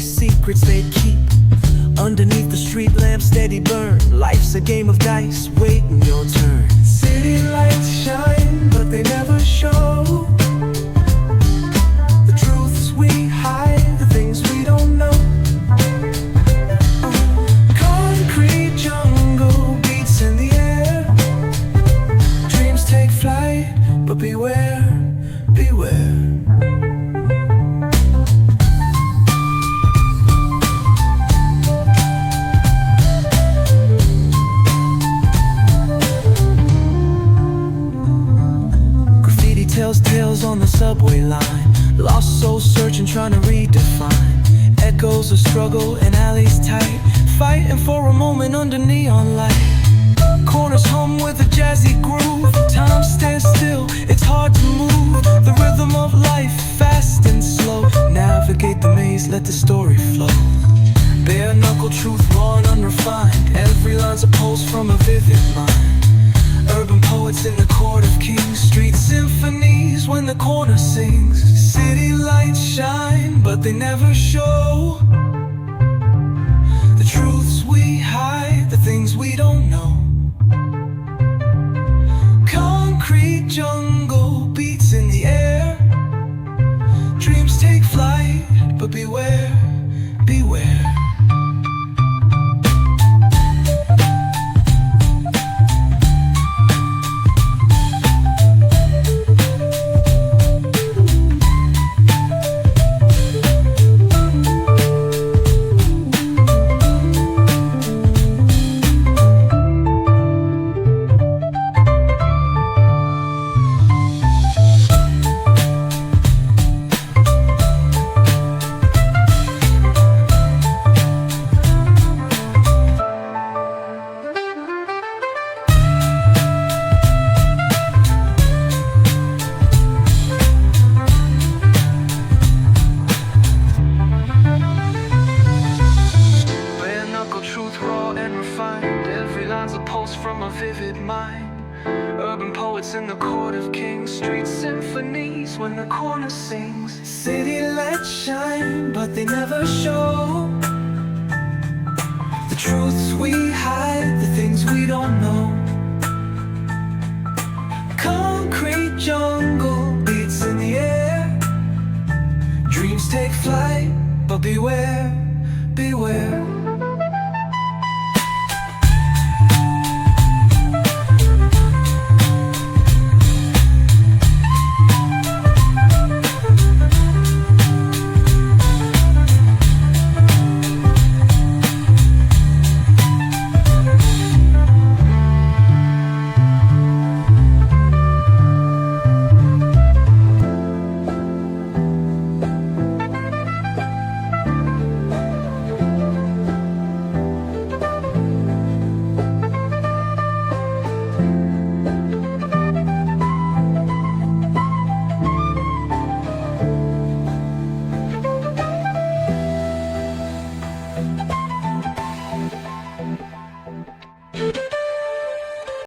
secrets they keep underneath the street lamp, steady burn. Life's a game of dice, waiting your turn. City lights shine, but they never show the truths we hide, the things we don't know. Concrete jungle beats in the air. Dreams take flight, but beware, beware. Tells tales on the subway line. Lost souls searching, trying to redefine. Echoes of struggle in alleys tight, fighting for a moment under neon light. Corners hum with a jazzy groove. Time stands still, it's hard to move. The rhythm of life, fast and slow. Navigate the maze, let the story flow. Bare knuckle truth, raw and unrefined. Every line's a pulse from a vivid mind. Urban poets in the court of kings. Street symphonies when the corner sings. City lights shine, but they never show the truths we hide, the things we don't know. Concrete jungle beats in the air. Dreams take flight, but beware, beware. From a vivid mind. Urban poets in the court of kings. Street symphonies when the corner sings. City lights shine, but they never show the truths we hide, the things we don't know. Concrete jungle beats in the air. Dreams take flight, but beware.